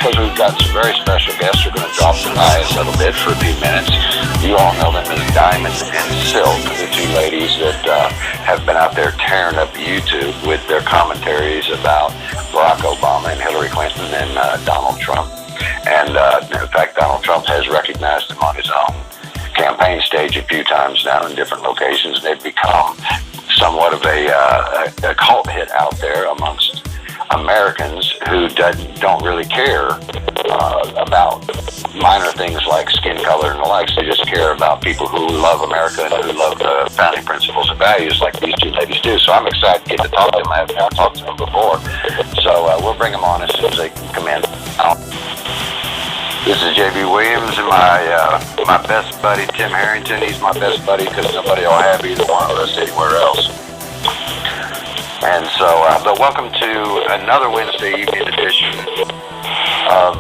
because we've got some very special guests who are going to drop by us a little bit for a few minutes. You all know them as Diamond and Silk, the two ladies that have been out there tearing up YouTube with their commentaries about Barack Obama and Hillary Clinton and Donald Trump. And in fact, Donald Trump has recognized them on his own campaign stage a few times now in different locations. They've become somewhat of a cult hit out there amongst Americans who don't really care about minor things like skin color and the likes. They just care about people who love America and who love the founding principles and values like these two ladies do. So I'm excited to get to talk to them. I've not talked to them before. So we'll bring them on as soon as they can come in. This is J.B. Williams and my best buddy, Tim Harrington. He's my best buddy because nobody will have either one of us anywhere else. And so, but welcome to another Wednesday evening edition of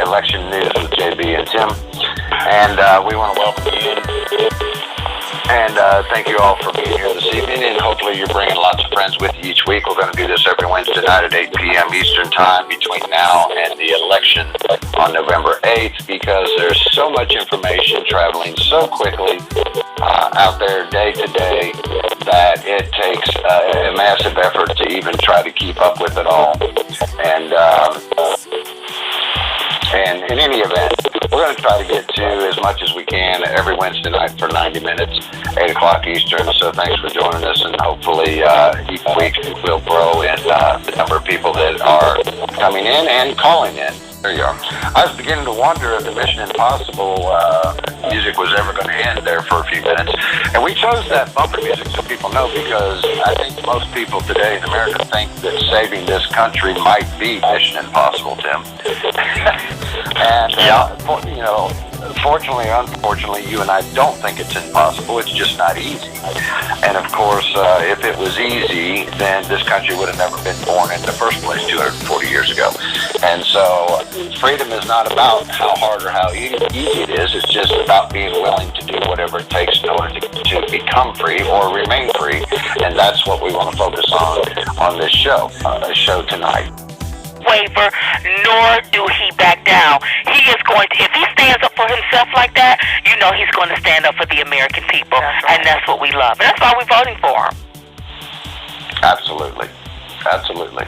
Election News with JB and Tim. And we want to welcome you and thank you all for being here this evening. And hopefully you're bringing lots of friends with you each week. We're going to do this every Wednesday night at 8 p.m. Eastern Time between now and the election on November 8th, because there's so much information traveling so quickly out there day to day that it takes a massive effort to even try to keep up with it all. And in any event, we're going to try to get to as much as we can every Wednesday night for 90 minutes, 8 o'clock Eastern. So thanks for joining us, and hopefully each week we'll grow in the number of people that are coming in and calling in. There you are. I was beginning to wonder if the Mission Impossible music was ever going to end there for a few minutes. And we chose that bumper music so people know, because I think most people today in America think that saving this country might be Mission Impossible, Tim. And, fortunately, unfortunately, you and I don't think it's impossible. It's just not easy. And, of course, if it was easy, then this country would have never been born in the first place 240 years ago. And so freedom is not about how hard or how easy it is. It's just about being willing to do whatever it takes in order to become free or remain free. And that's what we want to focus on this show tonight. Waver, nor do he back down. He is going to, if he stands up for himself like that, you know he's going to stand up for the American people. That's right. And that's what we love. And that's why we're voting for him. Absolutely. Absolutely.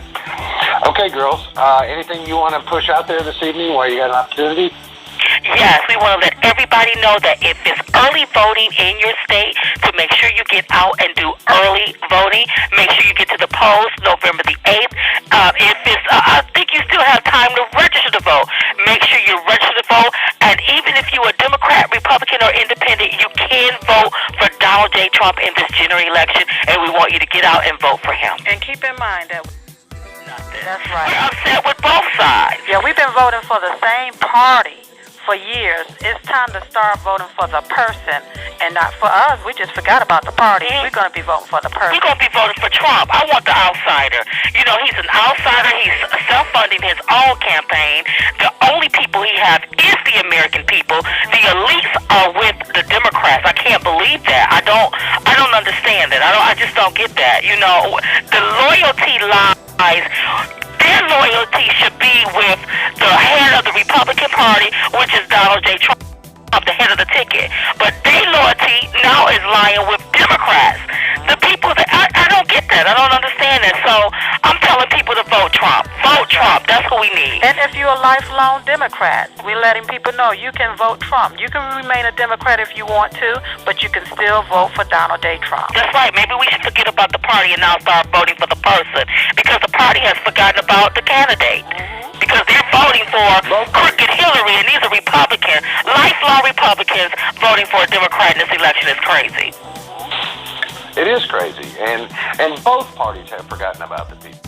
Okay, girls, anything you want to push out there this evening while you got an opportunity? Yes, we want to let everybody know that if it's early voting in your state, to make sure you get out and do early voting. Make sure you get to the polls November the 8th. If it's, I think you still have time to register to vote. Make sure you register to vote. And even if you're a Democrat, Republican, or Independent, you can vote for Donald J. Trump in this general election, and we want you to get out and vote for him. And keep in mind that that's right. We're upset with both sides. Yeah, we've been voting for the same party for years. It's time to start voting for the person and not for us. We just forgot about the party. We're going to be voting for the person. We're going to be voting for Trump. I want the outsider. You know, he's an outsider. He's self-funding his own campaign. The only people he has is the American people. The elites are with the Democrats. I can't believe that. I don't understand it. I just don't get that. You know, the loyalty lies. Their loyalty should be with the head of the Republican Party, which is Donald J. Trump, the head of the ticket. But their loyalty now is lying with Democrats. The people that I don't get that. I don't understand that. So I'm telling people to vote Trump. Vote Trump. That's what we need. And if you're a lifelong Democrat, we're letting people know you can vote Trump. You can remain a Democrat if you want to, but you can still vote for Donald J. Trump. That's right. Maybe we should forget about the party and now start voting for the person, because the party has forgotten about the candidate. Because they're voting for crooked Hillary, and these are Republicans, lifelong Republicans voting for a Democrat in this election is crazy. It is crazy, and both parties have forgotten about the people.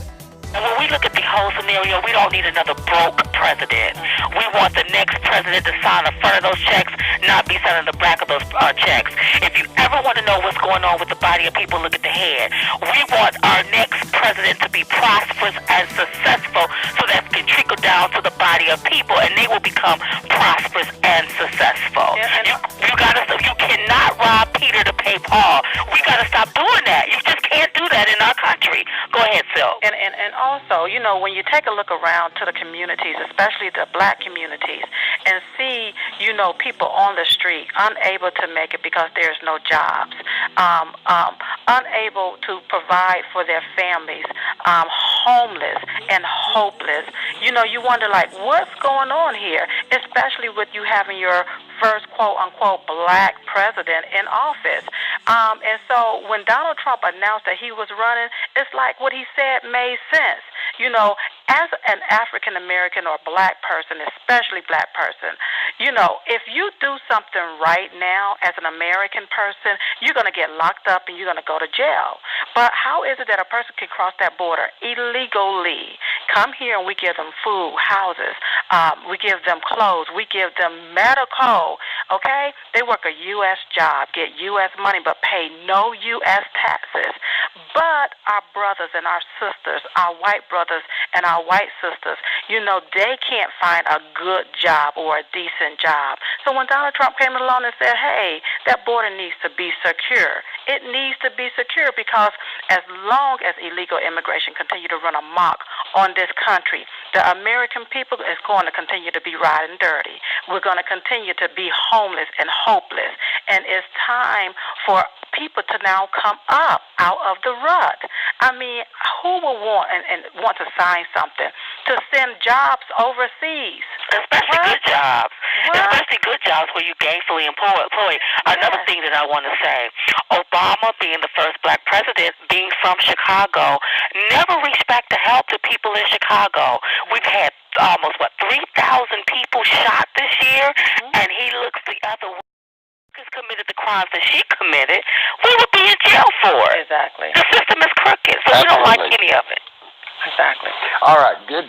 And when we look at the whole scenario, we don't need another broke president. We want the next president to sign the front of those checks, not be signing the back of those checks. If you ever want to know what's going on with the body of people, look at the head. We want our next president to be prosperous and successful, so that can trickle down to the body of people, and they will become prosperous and successful. Yeah, you cannot rob Peter to pay Paul. We got to stop doing that. You just can't do that in our country. Go ahead, Sil. And also, you know, when you take a look around to the communities, especially the black communities, and see, you know, people on the street unable to make it because there's no jobs, unable to provide for their families, homeless and hopeless. You know, you wonder, like, what's going on here, especially with you having your first quote-unquote black president in office. And so when Donald Trump announced that he was running, it's like what he said made sense. You know, as an African-American or black person, especially black person, you know, if you do something right now as an American person, you're going to get locked up and you're going to go to jail. But how is it that a person can cross that border illegally, come here, and we give them food, houses, we give them clothes, we give them medical, okay? They work a U.S. job, get U.S. money, but pay no U.S. taxes. But our brothers and our sisters, our white brothers and our white sisters, you know, they can't find a good job or a decent job. So when Donald Trump came along and said, hey, that border needs to be secure, it needs to be secure, because as long as illegal immigration continue to run amok on this country, the American people is going to continue to be riding dirty. We're going to continue to be homeless and hopeless. And it's time for people to now come up out of the rut. I mean, who will want and want to sign something to send jobs overseas? Especially good jobs. Especially good jobs where you gainfully employed. Another thing that I want to say, Obama, being the first black president, being from Chicago, never reached back to help the people in Chicago. We've had almost, 3,000 people shot this year, and he looks the other way. Committed the crimes that she committed, we would be in jail for it. Exactly. The system is crooked, so we don't like any of it. Exactly. All right, good,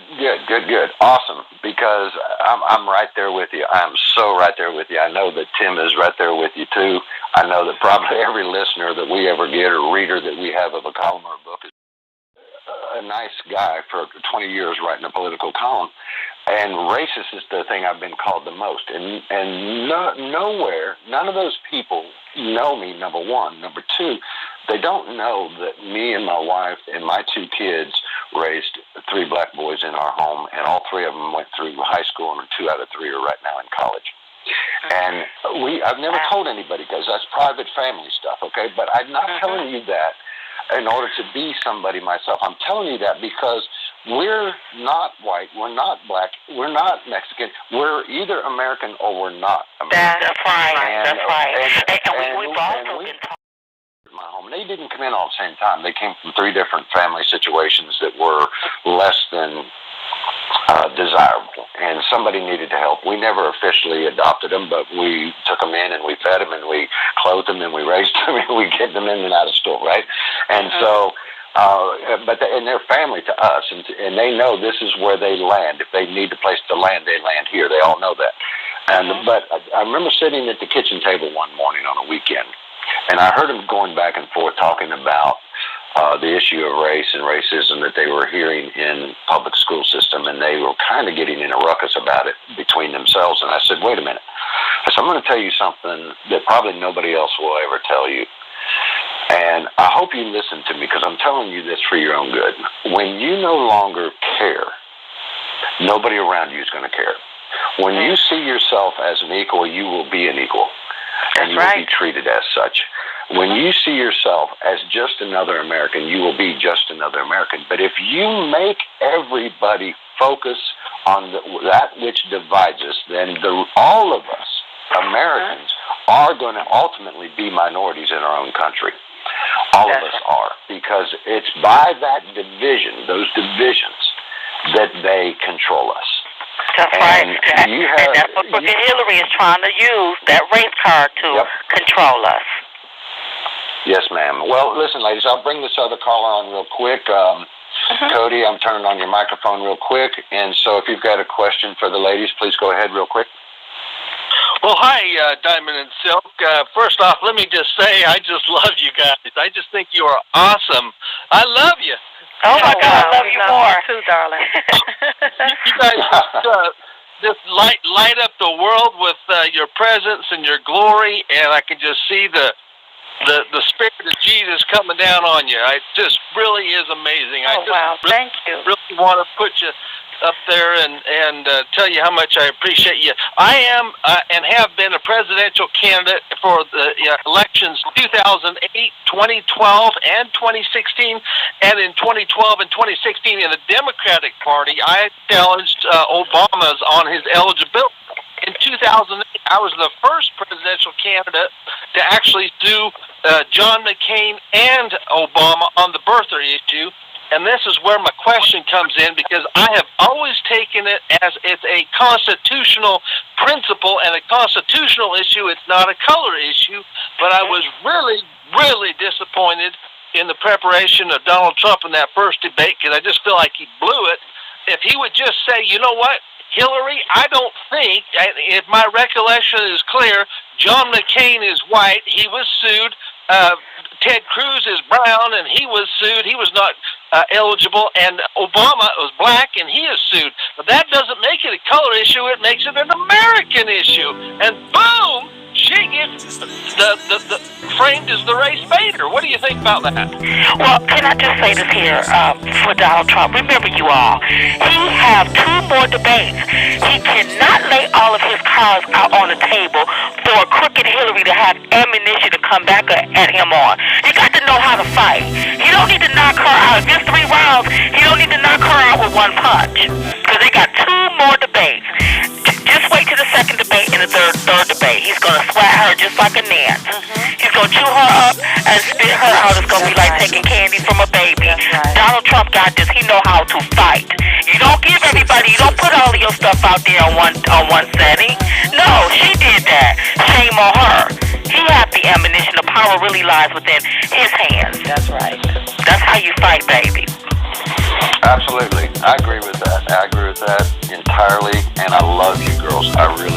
awesome. Because I'm right there with you. I'm so right there with you. I know that Tim is right there with you too. I know that probably every listener that we ever get or reader that we have of a column or a book is a nice guy for 20 years writing a political column. And racist is the thing I've been called the most. And nowhere, none of those people know me, number one. Number two, they don't know that me and my wife and my 2 kids raised 3 black boys in our home, and all 3 of them went through high school, and 2 out of 3 are right now in college. And I've never told anybody, because that's private family stuff, okay? But I'm not telling you that in order to be somebody myself. I'm telling you that because we're not white, we're not black, we're not Mexican. We're either American or we're not American. That's right. That's right. And we've also been taught. My home, and they didn't come in all at the same time. They came from 3 different family situations that were less than desirable, and somebody needed to help. We never officially adopted them, but we took them in and we fed them and we clothed them and we raised them and we get them in and out of school, right? And so, and they're family to us, and they know this is where they land. If they need a place to land, they land here. They all know that. And but I remember sitting at the kitchen table one morning on a weekend, and I heard them going back and forth talking about the issue of race and racism that they were hearing in public school system, and they were kind of getting in a ruckus about it between themselves. And I said, wait a minute. I said, I'm going to tell you something that probably nobody else will ever tell you. And I hope you listen to me, because I'm telling you this for your own good. When you no longer care, nobody around you is going to care. When you see yourself as an equal, you will be an equal. And you will be treated as such. When you see yourself as just another American, you will be just another American. But if you make everybody focus on that which divides us, then all of us, Americans, are going to ultimately be minorities in our own country. All of us are. Because it's by that division, those divisions, that they control us. That's right. And that's what Hillary is trying to use, that race card to control us. Yes, ma'am. Well, listen, ladies, I'll bring this other caller on real quick. Cody, I'm turning on your microphone real quick. And so if you've got a question for the ladies, please go ahead real quick. Well, hi, Diamond and Silk. First off, let me just say I just love you guys. I just think you are awesome. I love you. Oh, my God, I love you more. Too, darling. You guys just light up the world with your presence and your glory, and I can just see the the spirit of Jesus coming down on you. It just really is amazing. Oh, wow. Thank you. Really want to put you up there and tell you how much I appreciate you. I am and have been a presidential candidate for the elections 2008, 2012, and 2016. And in 2012 and 2016 in the Democratic Party, I challenged Obama's on his eligibility. In 2008, I was the first presidential candidate to actually do John McCain and Obama on the birther issue. And this is where my question comes in, because I have always taken it as it's a constitutional principle and a constitutional issue. It's not a color issue. But I was really, really disappointed in the preparation of Donald Trump in that first debate, because I just feel like he blew it. If he would just say, you know what, Hillary, I don't think, if my recollection is clear, John McCain is white. He was sued. Ted Cruz is brown, and he was sued. He was not eligible. And Obama was black, and he is sued. But that doesn't make it a color issue. It makes it an American issue. And boom, she gets the framed as the race baiter. What do you think about that? Well, can I just say this here for Donald Trump? Remember, you all, he have 2 more debates. He cannot lay all of his cards out on the table for a crooked Hillary to have ammunition to come back at him on. You got to know how to fight. You don't need to knock her out. If it's 3 rounds, you don't need to knock her out with 1 punch. Because they got 2 more debates. Just wait till the second debate and the third debate. He's going to swat her just like a gnat. He's going to chew her up and spit her out. It's going to be like taking candy from a baby. Donald Trump got this. He know how to fight. You don't give everybody, you don't put all of your stuff out there on one setting. No, she did that. Shame on her. He had the ammunition. The power really lies within his hands. That's right. That's how you fight, baby. Absolutely. I agree with that. I agree with that entirely, and I love you girls. I really